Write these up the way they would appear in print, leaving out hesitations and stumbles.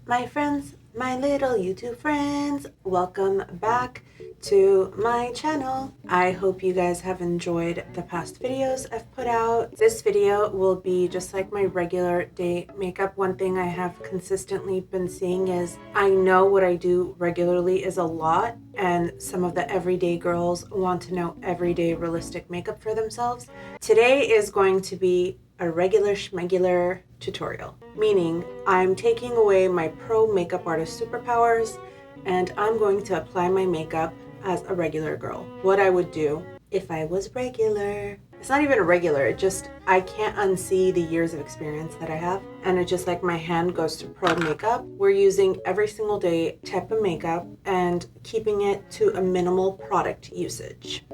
My friends, my little YouTube friends, welcome back to my channel. I hope you guys have enjoyed the past videos I've put out. This video will be just like my regular day makeup. One thing I have consistently been seeing is I know what I do regularly is a lot, and some of the everyday girls want to know everyday realistic makeup for themselves. Today is going to be a regular schmegular tutorial, meaning I'm taking away my pro makeup artist superpowers and I'm going to apply my makeup as a regular girl. What I would do if I was regular. It's not even a regular, it just, I can't unsee the years of experience that I have. And it just like my hand goes to pro makeup. We're using every single day type of makeup and keeping it to a minimal product usage.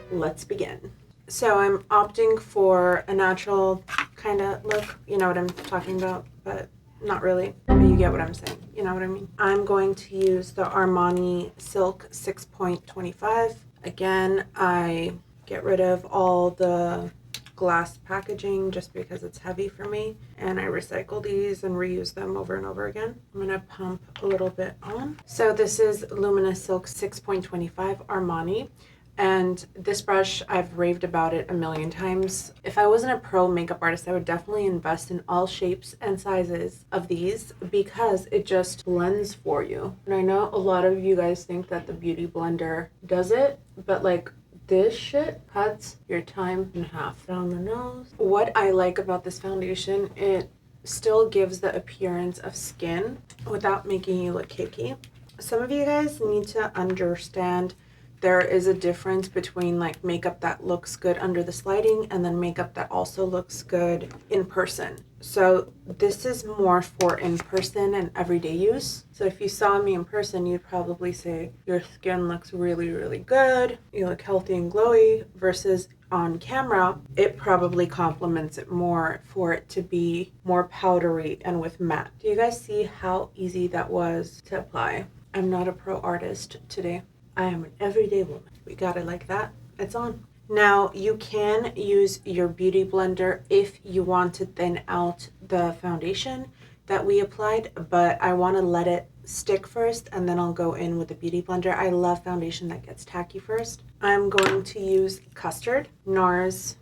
Let's begin. So I'm opting for a natural kind of look. You know what I'm talking about, but not really. But you get what I'm saying. You know what I mean? I'm going to use the Armani Silk 6.25. Again, I get rid of all the glass packaging just because it's heavy for me. And I recycle these and reuse them over and over again. I'm going to pump a little bit on. So this is Luminous Silk 6.25 Armani. And this brush, I've raved about it a million times. If I wasn't a pro makeup artist, I would definitely invest in all shapes and sizes of these because it just blends for you. And I know a lot of you guys think that the Beauty Blender does it, but like this shit cuts your time in half. Down the nose. What I like about this foundation, it still gives the appearance of skin without making you look cakey. Some of you guys need to understand there is a difference between like makeup that looks good under this lighting and then makeup that also looks good in person. So this is more for in person and everyday use. So if you saw me in person, you'd probably say your skin looks really, really good. You look healthy and glowy, versus on camera, it probably complements it more for it to be more powdery and with matte. Do you guys see how easy that was to apply? I'm not a pro artist today. I am an everyday woman. We got it like that. It's on. Now you can use your Beauty Blender if you want to thin out the foundation that we applied, but I want to let it stick first and then I'll go in with the Beauty Blender. I love foundation that gets tacky first. I'm going to use Custard, Nars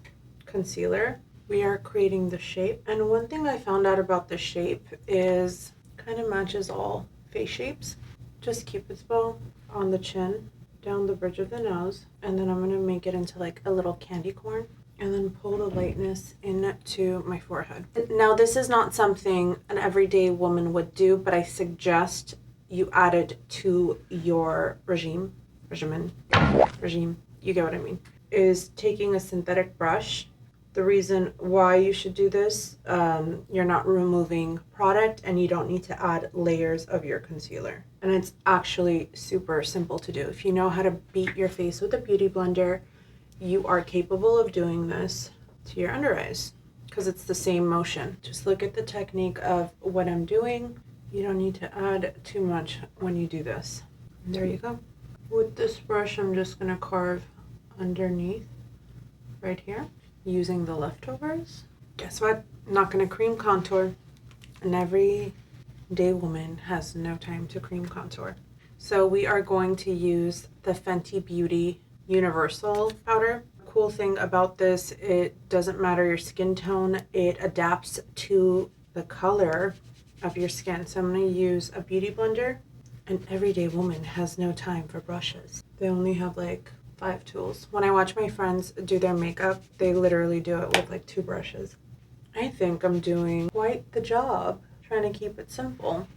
Concealer. We are creating the shape. And one thing I found out about the shape is kind of matches all face shapes. Just Cupid's bow on the chin, down the bridge of the nose, and then I'm going to make it into like a little candy corn and then pull the lightness into my forehead. Now this is not something an everyday woman would do, but I suggest you add it to your regime, you get what I mean, is taking a synthetic brush. The reason why you should do this, you're not removing product and you don't need to add layers of your concealer. And it's actually super simple to do. If you know how to beat your face with a Beauty Blender, you are capable of doing this to your under eyes because it's the same motion. Just look at the technique of what I'm doing. You don't need to add too much when you do this. And there you go. With this brush, I'm just gonna carve underneath right here, using the leftovers. Guess what? I'm not gonna cream contour. An everyday woman has no time to cream contour. So we are going to use the Fenty Beauty Universal powder. Cool thing about this, it doesn't matter your skin tone. It adapts to the color of your skin. So I'm gonna use a Beauty Blender. An everyday woman has no time for brushes. They only have like 5 tools. When I watch my friends do their makeup, they literally do it with like 2 brushes. I think I'm doing quite the job trying to keep it simple.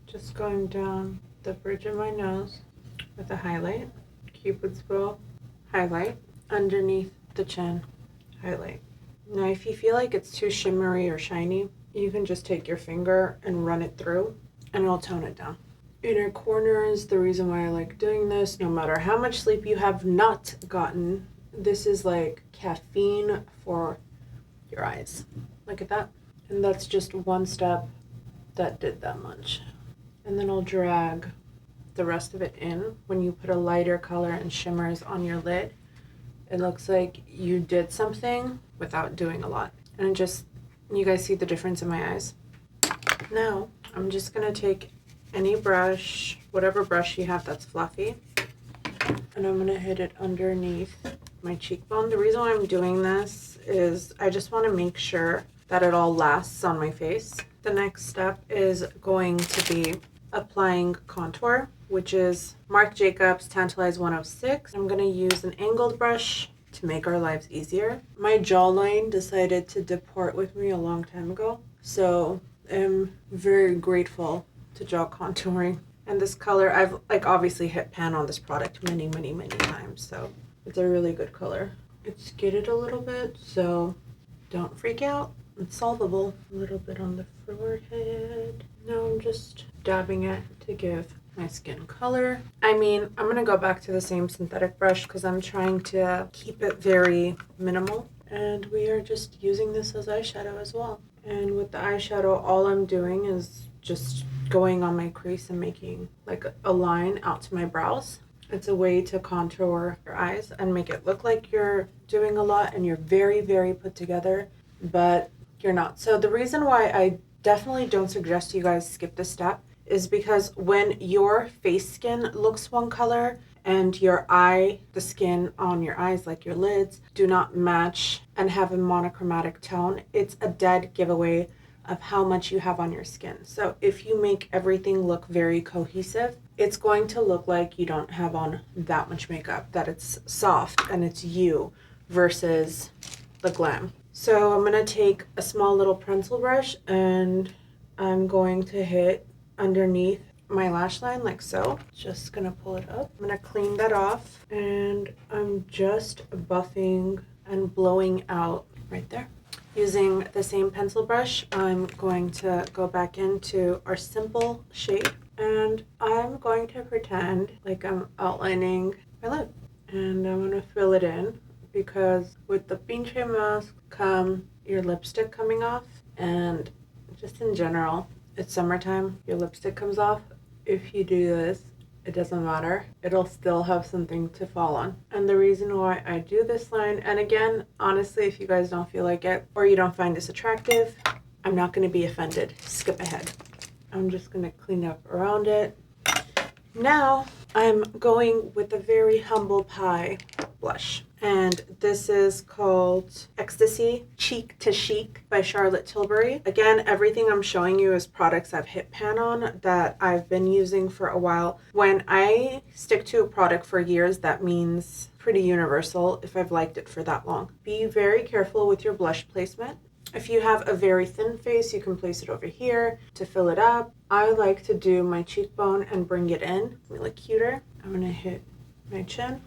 Just going down the bridge of my nose with a highlight, Cupid's bow, highlight, underneath the chin, highlight. Now if you feel like it's too shimmery or shiny, you can just take your finger and run it through and it'll tone it down. Inner corners, the reason why I like doing this, no matter how much sleep you have not gotten, this is like caffeine for your eyes. Look at that. And that's just one step that did that much. And then I'll drag the rest of it in. When you put a lighter color and shimmers on your lid, it looks like you did something without doing a lot. And it just, you guys see the difference in my eyes? Now I'm just going to take any brush, whatever brush you have that's fluffy, and I'm going to hit it underneath my cheekbone. The reason why I'm doing this is I just want to make sure that it all lasts on my face. The next step is going to be applying contour, which is Marc Jacobs Tantalize 106. I'm going to use an angled brush to make our lives easier. My jawline decided to depart with me a long time ago, so I'm very grateful to jaw contouring. And this color, I've obviously hit pan on this product many times, so it's a really good color. It's skidded a little bit, so don't freak out. It's solvable. A little bit on the forehead. Now I'm just dabbing it to give my skin color. I mean, I'm gonna go back to the same synthetic brush because I'm trying to keep it very minimal. And we are just using this as eyeshadow as well. And with the eyeshadow, all I'm doing is just going on my crease and making like a line out to my brows. It's a way to contour your eyes and make it look like you're doing a lot and you're very put together, but you're not. So the reason why I definitely don't suggest you guys skip this step is because when your face skin looks one color and your eye, the skin on your eyes, like your lids, do not match and have a monochromatic tone, it's a dead giveaway of how much you have on your skin. So if you make everything look very cohesive, it's going to look like you don't have on that much makeup, that it's soft and it's you versus the Glam. So I'm gonna take a small little pencil brush and I'm going to hit underneath my lash line like so. Just gonna pull it up. I'm gonna clean that off and I'm just buffing and blowing out right there. Using the same pencil brush, I'm going to go back into our simple shade and I'm going to pretend like I'm outlining my lip. And I'm gonna fill it in because with the pinche mask come your lipstick coming off, and just in general, it's summertime, your lipstick comes off. If you do this, it doesn't matter. It'll still have something to fall on. And the reason why I do this line, and again, honestly, if you guys don't feel like it or you don't find this attractive, I'm not going to be offended. Skip ahead. I'm just going to clean up around it. Now I'm going with a very humble pie blush. And this is called Ecstasy Cheek to Chic by Charlotte Tilbury. Again, everything I'm showing you is products I've hit pan on that I've been using for a while. When I stick to a product for years, that means pretty universal if I've liked it for that long. Be very careful with your blush placement. If you have a very thin face, you can place it over here to fill it up. I like to do my cheekbone and bring it in to look cuter. I'm gonna hit my chin,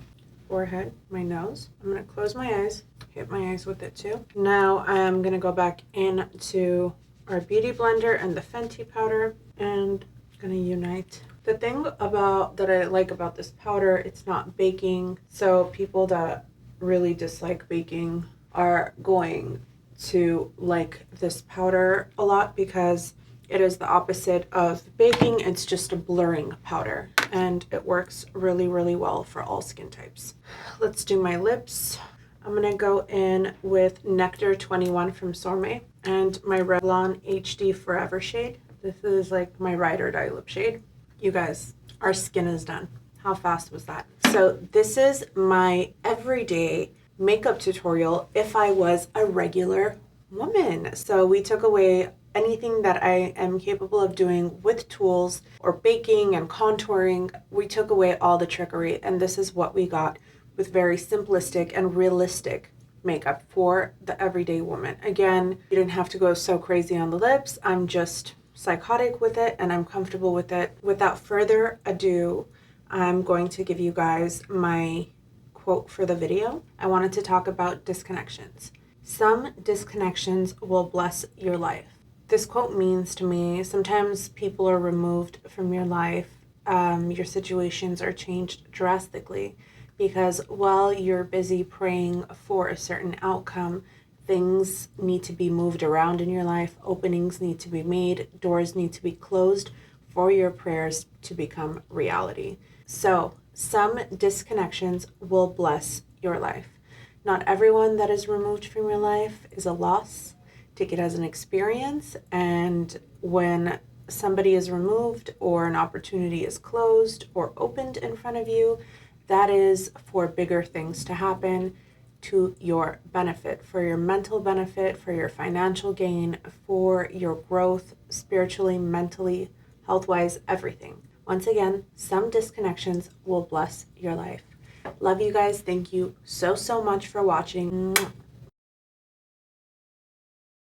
forehead, my nose. I'm gonna close my eyes, hit my eyes with it too. Now I'm gonna go back into our beauty blender and the Fenty powder and gonna unite. The thing that I like about this powder, it's not baking. So people that really dislike baking are going to like this powder a lot because it is the opposite of baking. It's just a blurring powder and it works really well for all skin types. Let's do my lips. I'm gonna go in with Nectar 21 from Sorme and my Revlon HD Forever shade. This is like my ride or die lip shade. You guys, our skin is done. How fast was that? So this is my everyday makeup tutorial if I was a regular woman. So we took away anything that I am capable of doing with tools or baking and contouring. We took away all the trickery, and this is what we got with very simplistic and realistic makeup for the everyday woman. Again, you didn't have to go so crazy on the lips. I'm just psychotic with it and I'm comfortable with it. Without further ado, I'm going to give you guys my quote for the video. I wanted to talk about disconnections. Some disconnections will bless your life. This quote means to me, sometimes people are removed from your life. Your situations are changed drastically because while you're busy praying for a certain outcome, things need to be moved around in your life. Openings need to be made. Doors need to be closed for your prayers to become reality. So some disconnections will bless your life. Not everyone that is removed from your life is a loss. Take it as an experience, and when somebody is removed or an opportunity is closed or opened in front of you, that is for bigger things to happen to your benefit, for your mental benefit, for your financial gain, for your growth spiritually, mentally, health-wise, everything. Once again, some disconnections will bless your life. Love you guys. Thank you so much for watching.